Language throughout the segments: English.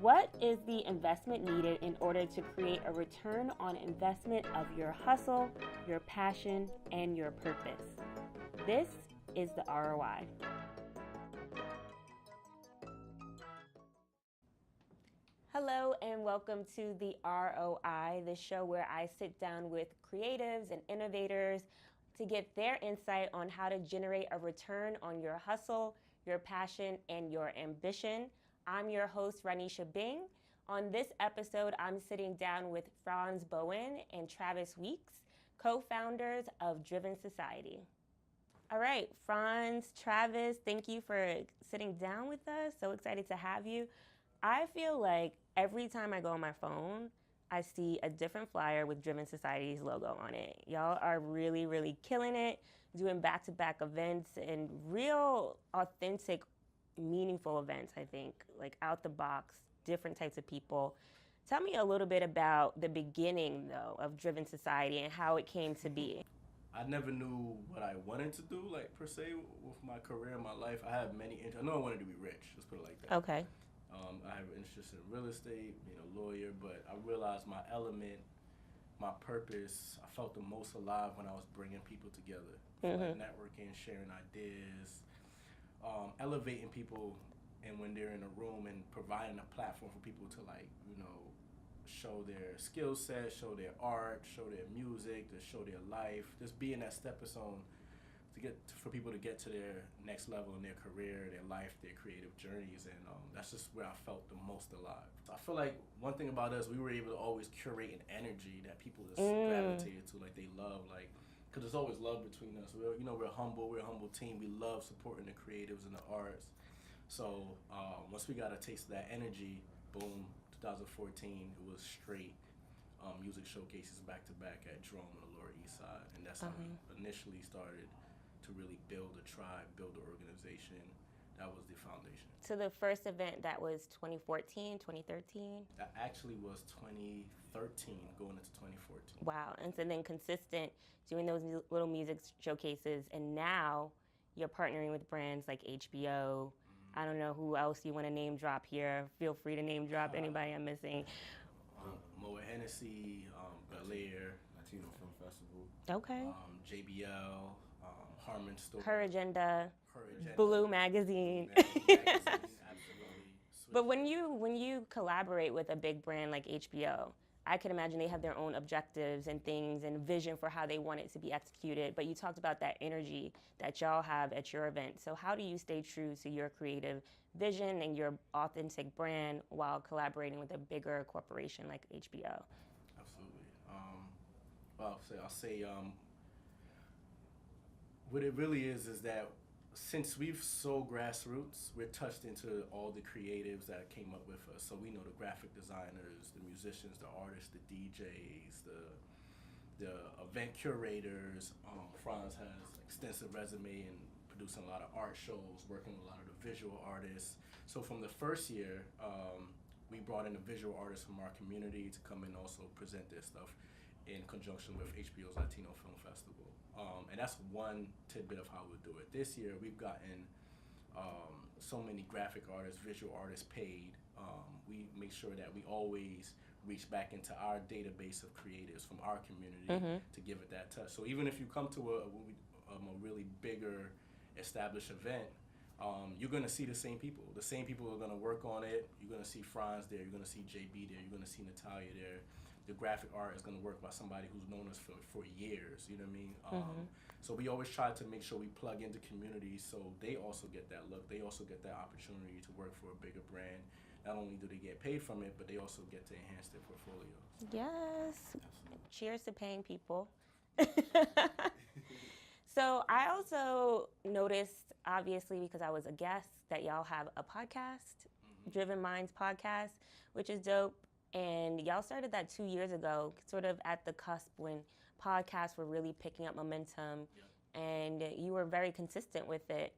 What is the investment needed in order to create a return on investment of your hustle, your passion, and your purpose? This is the ROI. Hello and welcome to the ROI, the show where I sit down with creatives and innovators to get their insight on how to generate a return on your hustle, your passion, and your ambition. I'm your host, Rhonesha Byng. On this episode, I'm sitting down with Franz, Bowen, and Travis Weeks, co-founders of Driven Society. All right, Franz, Travis, thank you for sitting down with us. So excited to have you. I feel like every time I go on my phone, I see a different flyer with Driven Society's logo on it. Y'all are really, really killing it, doing back-to-back events and real, authentic, meaningful events, I think, like out the box, different types of people. Tell me a little bit about the beginning, though, of Driven Society and how it came to be. I never knew what I wanted to do, like, per se, with my career and my life. I have many interests. I know I wanted to be rich, let's put it like that. Okay. I have an interest in real estate, being a lawyer, but I realized my element, my purpose, I felt the most alive when I was bringing people together. Like networking, sharing ideas, elevating people, and when they're in a room and providing a platform for people to, like, show their skill set, show their art, show their music, to show their life, just being that stepping stone for people to get to their next level in their career, their life, their creative journeys, and that's just where I felt the most alive. I feel like one thing about us, we were able to always curate an energy that people just gravitated to, like they love, like, because there's always love between us. We're a humble team. We love supporting the creatives and the arts. So once we got a taste of that energy, boom, 2014, it was straight music showcases back to back at Drone on the Lower East Side, and that's how we initially started to really build a tribe, build an organization. That was the foundation. So the first event, that was 2014, 2013? That actually was 2013 going into 2014. Wow. And so then consistent doing those little music showcases, and now you're partnering with brands like HBO. I don't know who else you want to name drop here. Feel free to name drop anybody I'm missing. Moe Hennessy, Bel Air, Latino Film Festival. Okay. JBL, Harmon Store. Her Agenda. Blue Magazine. Absolutely. But when you collaborate with a big brand like HBO, I can imagine they have their own objectives and things and vision for how they want it to be executed. But you talked about that energy that y'all have at your event. So how do you stay true to your creative vision and your authentic brand while collaborating with a bigger corporation like HBO? Absolutely. I'll say what it really is that since we've so grassroots, we're touched into all the creatives that came up with us. So we know the graphic designers, the musicians, the artists, the DJs, the event curators. Franz has extensive resume in producing a lot of art shows, working with a lot of the visual artists. So from the first year, we brought in the visual artists from our community to come and also present their stuff in conjunction with HBO's Latino Film Festival. And that's one tidbit of how we do it. This year, we've gotten so many graphic artists, visual artists paid. We make sure that we always reach back into our database of creatives from our community to give it that touch. So even if you come to a really bigger established event, you're going to see the same people. The same people are going to work on it. You're going to see Franz there. You're going to see JB there. You're going to see Natalia there. The graphic art is going to work by somebody who's known us for years, you know what I mean? So we always try to make sure we plug into communities so they also get that look. They also get that opportunity to work for a bigger brand. Not only do they get paid from it, but they also get to enhance their portfolio. Yes. Absolutely. Cheers to paying people. So I also noticed, obviously, because I was a guest, that y'all have a podcast, Driven Minds Podcast, which is dope. And y'all started that 2 years ago, sort of at the cusp when podcasts were really picking up momentum, and you were very consistent with it.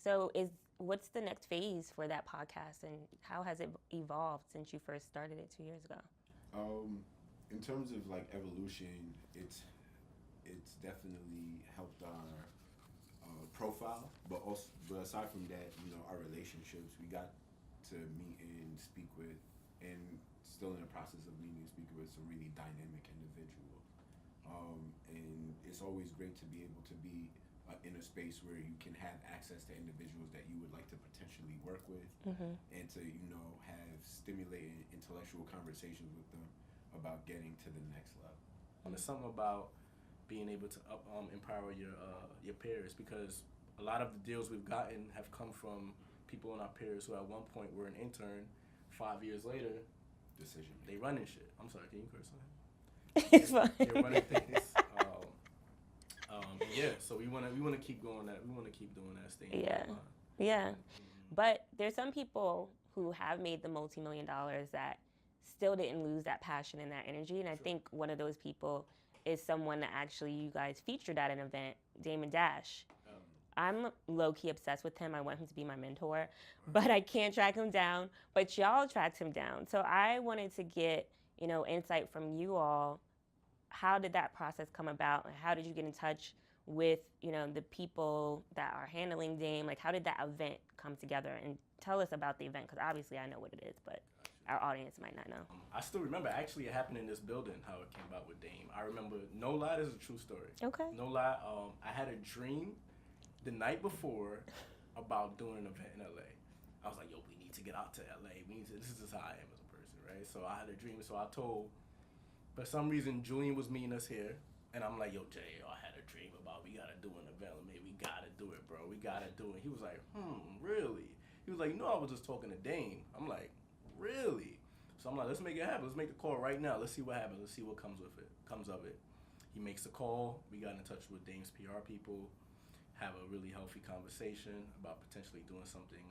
So what's the next phase for that podcast, and how has it evolved since you first started it 2 years ago? In terms of like evolution, it's definitely helped our profile, but aside from that, our relationships. We got to meet and speak with and still in the process of learning to speak, but it's a really dynamic individual. And it's always great to be able to be in a space where you can have access to individuals that you would like to potentially work with, and to have stimulating intellectual conversations with them about getting to the next level. And there's something about being able to empower your peers, because a lot of the deals we've gotten have come from people in our peers who at one point were an intern. 5 years later, Decision. they running shit. I'm sorry, can you curse on that? It's fine. They're running things. Yeah, so we wanna keep going that. We wanna keep doing that. Staying Yeah. But there's some people who have made the multi-million dollars that still didn't lose that passion and that energy. And I think one of those people is someone that actually you guys featured at an event, Damon Dash. I'm low-key obsessed with him. I want him to be my mentor, but I can't track him down. But y'all tracked him down. So I wanted to get, insight from you all. How did that process come about? And how did you get in touch with, the people that are handling Dame? Like, how did that event come together? And tell us about the event, because obviously I know what it is, but our audience might not know. I still remember, actually, it happened in this building, how it came about with Dame. I remember, no lie, this is a true story. Okay. No lie, I had a dream the night before about doing an event in LA. I was like, yo, we need to get out to LA. This is just how I am as a person, right? So I had a dream, so I told, for some reason, Julian was meeting us here, and I'm like, yo, Jay, I had a dream about we gotta do an event. Maybe we gotta do it, bro. We gotta do it. He was like, really? He was like, no, I was just talking to Dame. I'm like, really? So I'm like, let's make it happen. Let's make the call right now. Let's see what happens. Let's see what comes of it. He makes the call. We got in touch with Dame's PR people, have a really healthy conversation about potentially doing something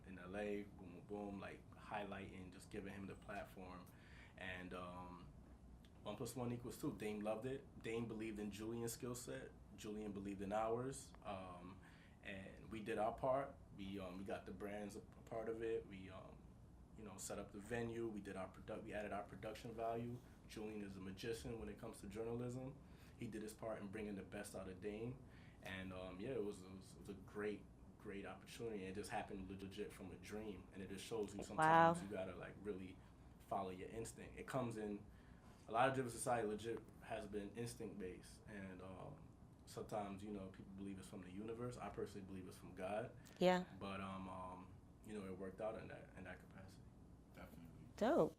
in LA, boom, boom, like highlighting, just giving him the platform. And 1 + 1 = 2. Dame loved it. Dame believed in Julian's skill set. Julian believed in ours. And we did our part. We got the brands a part of it. We set up the venue. We added our production value. Julian is a magician when it comes to journalism. He did his part in bringing the best out of Dame. And it was a great opportunity. It just happened legit from a dream, and it just shows you sometimes you gotta like really follow your instinct. It comes in a lot of different society. Legit has been instinct based, and sometimes people believe it's from the universe. I personally believe it's from God. Yeah. But it worked out in that capacity. Definitely. Dope.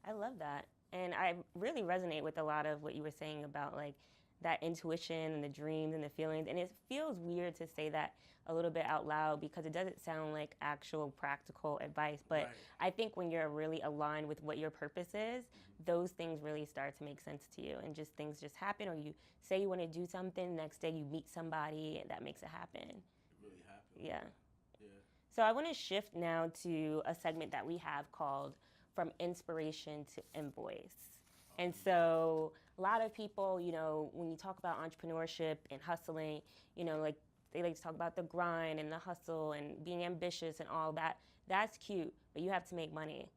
I love that, and I really resonate with a lot of what you were saying about like that intuition and the dreams and the feelings. And it feels weird to say that a little bit out loud because it doesn't sound like actual practical advice. But Right. I think when you're really aligned with what your purpose is, those things really start to make sense to you, and just things just happen. Or you say you want to do something, next day you meet somebody and that makes it happen. It really happened. Yeah. Yeah. So I want to shift now to a segment that we have called From Inspiration to Invoice. And so a lot of people, when you talk about entrepreneurship and hustling, like they like to talk about the grind and the hustle and being ambitious and all that. That's cute, but you have to make money.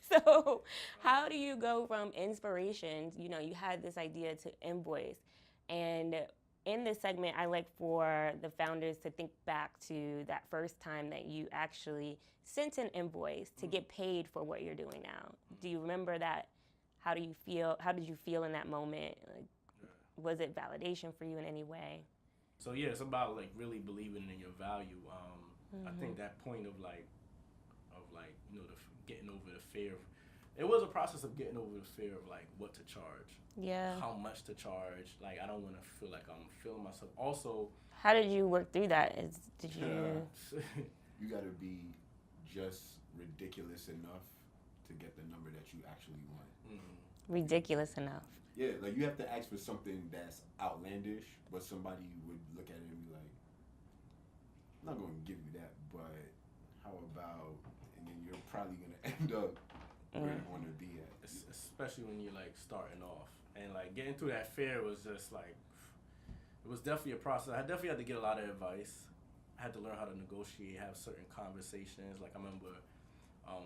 So how do you go from inspiration, you had this idea, to Invoice? And in this segment, I like for the founders to think back to that first time that you actually sent an invoice to get paid for what you're doing now. Do you remember that? How do you feel? How did you feel in that moment? Like, was it validation for you in any way? So yeah, it's about like really believing in your value. I think that point of getting over the fear of, it was a process of getting over the fear of like what to charge. Yeah. How much to charge? Like I don't want to feel like I'm feeling myself. Also, how did you work through that? Did you? You got to be just ridiculous enough to get the number that you actually want. Ridiculous enough. Yeah, like you have to ask for something that's outlandish, but somebody would look at it and be like, I'm not going to give you that, but how about, and then you're probably going to end up where you want to be at. Especially when you're like starting off. And like getting through that fear was just like, it was definitely a process. I definitely had to get a lot of advice. I had to learn how to negotiate, have certain conversations. Like I remember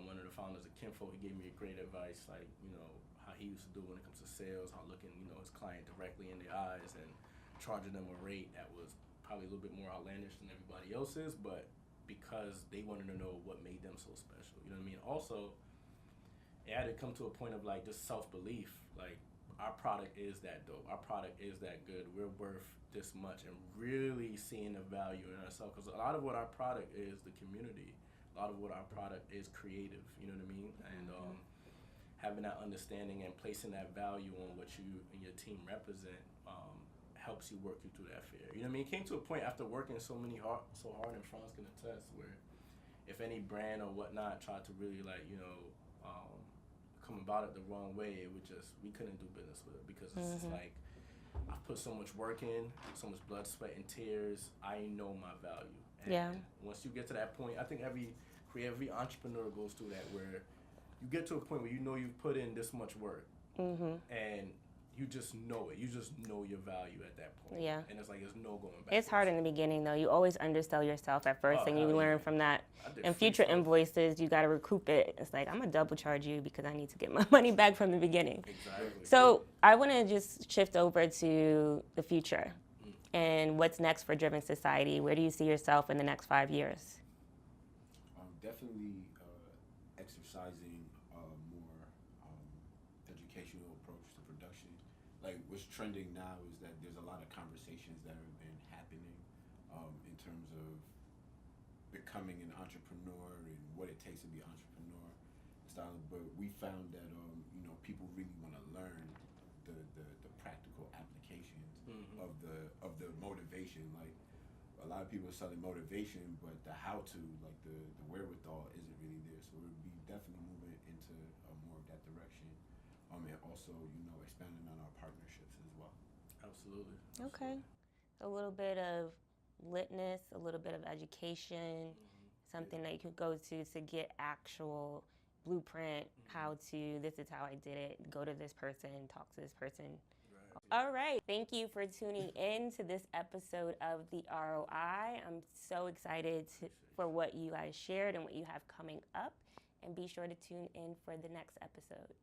one of the founders of Kinfo, he gave me great advice, like, how he used to do when it comes to sales, how looking, his client directly in the eyes and charging them a rate that was probably a little bit more outlandish than everybody else's, but because they wanted to know what made them so special, you know what I mean? Also, it had to come to a point of like just self belief. Like our product is that dope. Our product is that good. We're worth this much, and really seeing the value in ourselves. Because a lot of what our product is the community. A lot of what our product is creative. You know what I mean? And having that understanding and placing that value on what you and your team represent helps you work you through that fear. You know what I mean? It came to a point after working so hard, and Franz can attest, where if any brand or whatnot tried to really like, come about it the wrong way, we couldn't do business with it, because it's just like, I've put so much work in, so much blood, sweat, and tears. I know my value. And once you get to that point, I think every entrepreneur goes through that, where you get to a point where you know you've put in this much work, and you just know it. You just know your value at that point. Yeah. And it's like, there's no going back. It's hard in the beginning, though. You always undersell yourself at first, and you learn from that. In future invoices, you got to recoup it. It's like, I'm going to double charge you because I need to get my money back from the beginning. Exactly. So I want to just shift over to the future and what's next for Driven Society. Where do you see yourself in the next 5 years? Definitely exercising a more educational approach to production. Like, what's trending now is that there's a lot of conversations that have been happening in terms of becoming an entrepreneur and what it takes to be an entrepreneur style. But we found that people really want to learn the practical applications of the motivation. Like, a lot of people are selling motivation, but the how-to, like the wherewithal, isn't really there. So we'll be definitely moving into more of that direction, and also expanding on our partnerships as well. Absolutely. Okay. A little bit of litness, a little bit of education, something that you could go to get actual blueprint, this is how I did it, go to this person, talk to this person. All right. Thank you for tuning in to this episode of the ROI. I'm so excited for what you guys shared and what you have coming up. And be sure to tune in for the next episode.